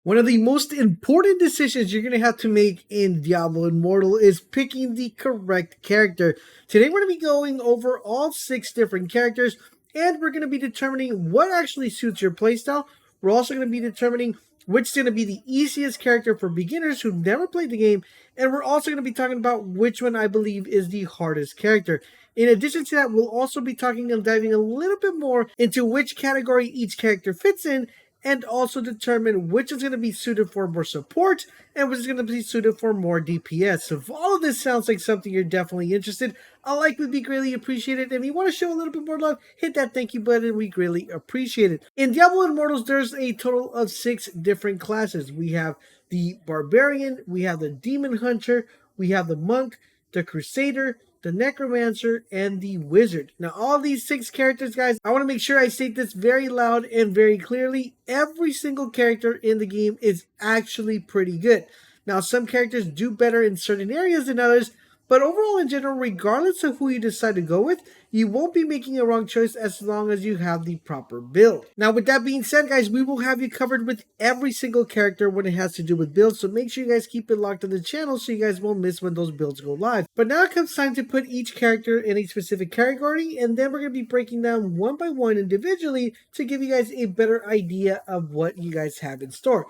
One of the most important decisions you're going to have to make in Diablo Immortal is picking the correct character. Today we're going to be going over all 6 different characters and we're going to be determining what actually suits your playstyle. We're also going to be determining which is going to be the easiest character for beginners who've never played the game, and we're also going to be talking about which one I believe is the hardest character. In addition to that, we'll also be talking and diving a little bit more into which category each character fits in, and also determine which is going to be suited for more support and which is going to be suited for more DPS. So if all of this sounds like something you're definitely interested, a like would be greatly appreciated. And if you want to show a little bit more love, hit that thank you button. We greatly appreciate it. In Diablo Immortals, there's a total of 6 different classes. We have the Barbarian, we have the Demon Hunter, we have the Monk, the Crusader, the Necromancer, and the Wizard. Now, all these 6 characters, guys, I want to make sure I state this very loud and very clearly. Every single character in the game is actually pretty good. Now, some characters do better in certain areas than others, but overall, in general, regardless of who you decide to go with, you won't be making a wrong choice as long as you have the proper build. Now, with that being said, guys, we will have you covered with every single character when it has to do with builds, so make sure you guys keep it locked on the channel so you guys won't miss when those builds go live. But now it comes time to put each character in a specific category, and then we're going to be breaking down one by one individually to give you guys a better idea of what you guys have in store.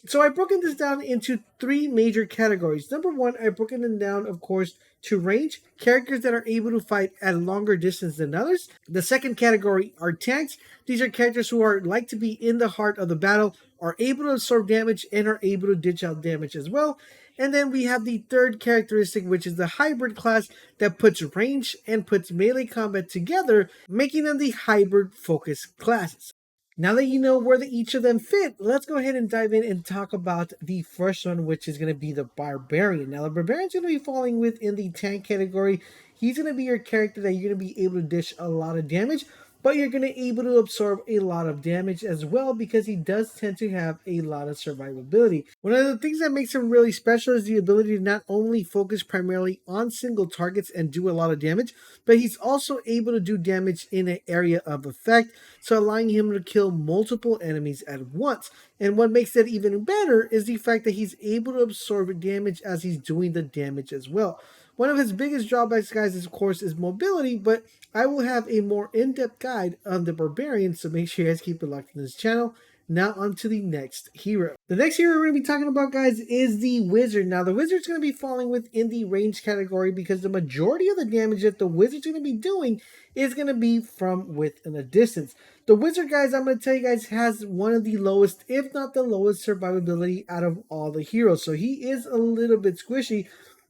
So I've broken this down into 3 major categories. Number 1, I've broken them down, of course, to range, characters that are able to fight at a longer distance than others. The second category are tanks. These are characters who are like to be in the heart of the battle, are able to absorb damage, and are able to dish out damage as well. And then we have the third characteristic, which is the hybrid class that puts range and puts melee combat together, making them the hybrid focus classes. Now that you know where each of them fit, let's go ahead and dive in and talk about the first one, which is going to be the Barbarian. Now, the Barbarian's going to be falling within the tank category. He's going to be your character that you're going to be able to dish a lot of damage, but you're going to be able to absorb a lot of damage as well because he does tend to have a lot of survivability. One of the things that makes him really special is the ability to not only focus primarily on single targets and do a lot of damage, but he's also able to do damage in an area of effect, so allowing him to kill multiple enemies at once. And what makes that even better is the fact that he's able to absorb damage as he's doing the damage as well. One of his biggest drawbacks, guys, of course, is mobility, but I will have a more in-depth guide on the Barbarian, so make sure you guys keep it locked in this channel. Now on to the next hero. The next hero we're going to be talking about, guys, is the Wizard. Now, the Wizard's going to be falling within the range category because the majority of the damage that the Wizard's going to be doing is going to be from within a distance. The Wizard, guys, I'm going to tell you guys, has one of the lowest, if not the lowest, survivability out of all the heroes. So he is a little bit squishy,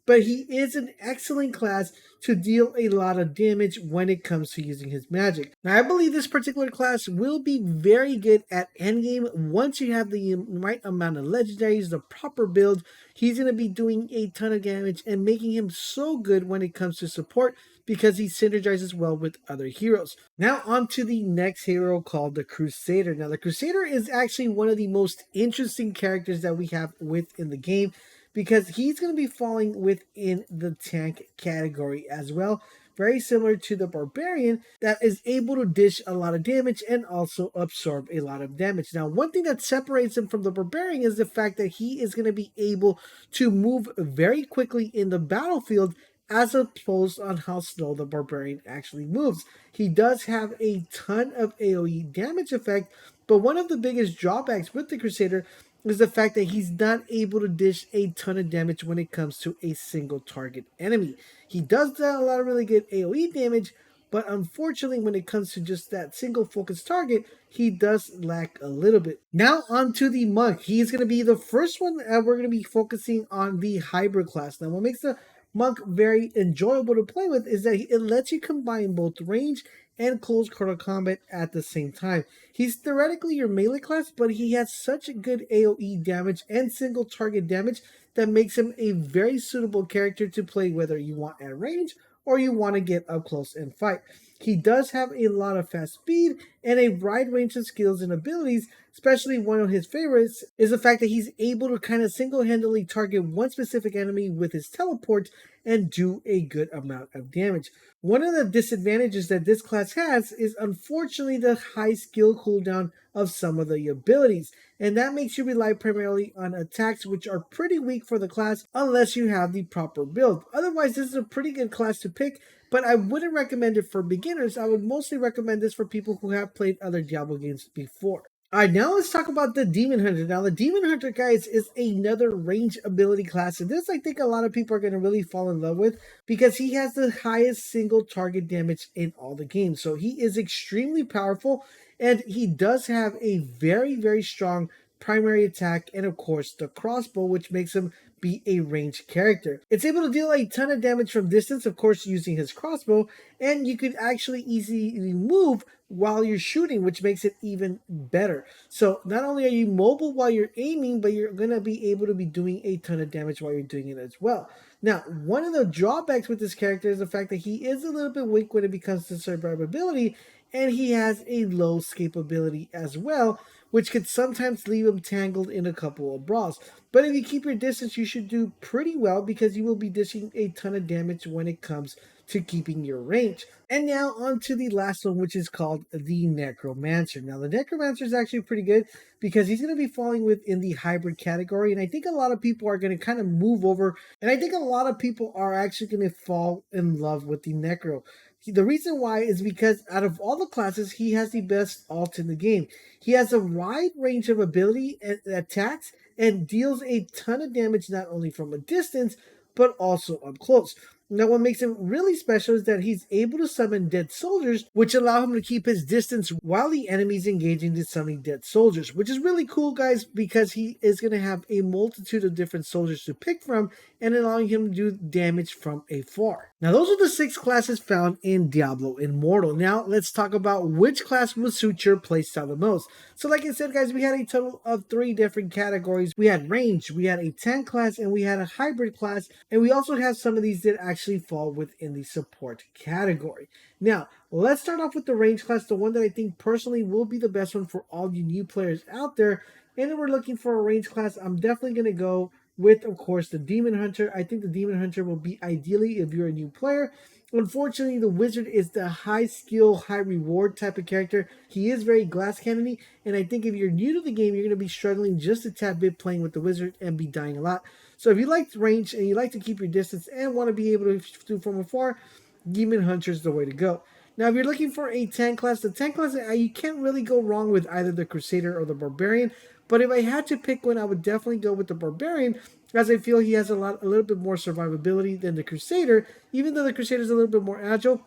but he is an excellent class to deal a lot of damage when it comes to using his magic. Now, I believe this particular class will be very good at endgame once you have the right amount of legendaries, the proper build. He's going to be doing a ton of damage and making him so good when it comes to support because he synergizes well with other heroes. Now on to the next hero called the Crusader. Now, the Crusader is actually one of the most interesting characters that we have within the game, because he's going to be falling within the tank category as well. Very similar to the Barbarian that is able to dish a lot of damage and also absorb a lot of damage. Now, one thing that separates him from the Barbarian is the fact that he is going to be able to move very quickly in the battlefield as opposed on how slow the Barbarian actually moves. He does have a ton of AoE damage effect, but one of the biggest drawbacks with the Crusader is the fact that he's not able to dish a ton of damage when it comes to a single target enemy. He does a lot of really good AoE damage, but unfortunately when it comes to just that single focus target, he does lack a little bit. Now on to the Monk. He's going to be the first one that we're going to be focusing on the hybrid class. Now, what makes the Monk very enjoyable to play with is that it lets you combine both range and close quarter combat at the same time. He's theoretically your melee class, but he has such a good AoE damage and single target damage that makes him a very suitable character to play whether you want at range or you want to get up close and fight. He does have a lot of fast speed and a wide range of skills and abilities. Especially one of his favorites is the fact that he's able to kind of single-handedly target one specific enemy with his teleport and do a good amount of damage. One of the disadvantages that this class has is unfortunately the high skill cooldown of some of the abilities. And that makes you rely primarily on attacks, which are pretty weak for the class unless you have the proper build. Otherwise, this is a pretty good class to pick, but I wouldn't recommend it for beginners. I would mostly recommend this for people who have played other Diablo games before. All right, now let's talk about the Demon Hunter. Now, the Demon Hunter, guys, is another range ability class, and this I think a lot of people are going to really fall in love with because he has the highest single target damage in all the games. So he is extremely powerful, and he does have a very, very strong primary attack, and of course the crossbow, which makes him be a ranged character. It's able to deal a ton of damage from distance, of course, using his crossbow, and you could actually easily move while you're shooting, which makes it even better. So not only are you mobile while you're aiming, but you're going to be able to be doing a ton of damage while you're doing it as well. Now, one of the drawbacks with this character is the fact that he is a little bit weak when it comes to survivability, and he has a low escapability as well, which could sometimes leave him tangled in a couple of brawls. But if you keep your distance, you should do pretty well because you will be dishing a ton of damage when it comes to keeping your range. And now on to the last one, which is called the Necromancer. Now, the Necromancer is actually pretty good because he's going to be falling within the hybrid category. And I think a lot of people are going to kind of move over. And I think a lot of people are actually going to fall in love with the Necro. The reason why is because out of all the classes, he has the best ult in the game. He has a wide range of ability and attacks and deals a ton of damage not only from a distance, but also up close. Now, what makes him really special is that he's able to summon dead soldiers, which allow him to keep his distance while the enemy's engaging to summoning dead soldiers, which is really cool, guys, because he is going to have a multitude of different soldiers to pick from and allowing him to do damage from afar. Now, those are the 6 classes found in Diablo Immortal. Now, let's talk about which class will suit your playstyle the most. So, like I said, guys, we had a total of 3 different categories. We had range, we had a tank class, and we had a hybrid class, and we also have some of these that actually fall within the support category. Now, let's start off with the range class, the one that I think personally will be the best one for all you new players out there. And if we're looking for a range class, I'm definitely going to go with, of course, the Demon Hunter. I think the Demon Hunter will be ideally if you're a new player. Unfortunately, the Wizard is the high skill, high reward type of character. He is very glass cannony, and I think if you're new to the game, you're going to be struggling just a tad bit playing with the Wizard and be dying a lot. So if you like range and you like to keep your distance and want to be able to do from afar, Demon Hunter is the way to go. Now, if you're looking for a tank class, the tank class, you can't really go wrong with either the Crusader or the Barbarian. But if I had to pick one, I would definitely go with the Barbarian, as I feel he has a little bit more survivability than the Crusader. Even though the Crusader is a little bit more agile,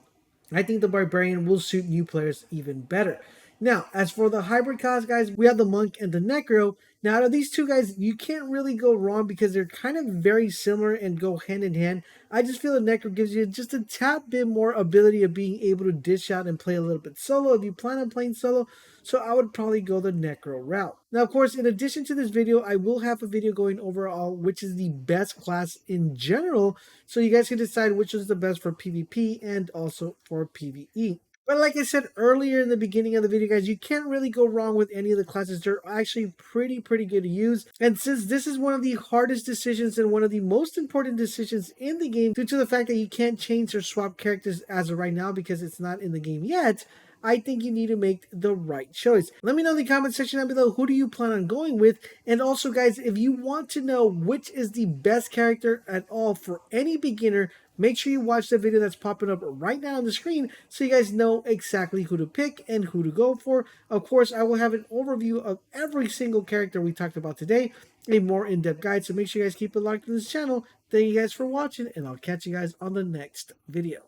I think the Barbarian will suit new players even better. Now, as for the hybrid class, guys, we have the Monk and the Necro. Now, out of these two guys, you can't really go wrong because they're kind of very similar and go hand in hand. I just feel the Necro gives you just a tad bit more ability of being able to dish out and play a little bit solo if you plan on playing solo. So I would probably go the Necro route. Now, of course, in addition to this video, I will have a video going overall which is the best class in general. So you guys can decide which is the best for PvP and also for PvE. But like I said earlier in the beginning of the video, guys, you can't really go wrong with any of the classes. They're actually pretty good to use. And since this is one of the hardest decisions and one of the most important decisions in the game, due to the fact that you can't change or swap characters as of right now because it's not in the game yet, I think you need to make the right choice. Let me know in the comment section down below, who do you plan on going with? And also, guys, if you want to know which is the best character at all for any beginner, make sure you watch the video that's popping up right now on the screen so you guys know exactly who to pick and who to go for. Of course, I will have an overview of every single character we talked about today, a more in-depth guide, so make sure you guys keep it locked to this channel. Thank you guys for watching, and I'll catch you guys on the next video.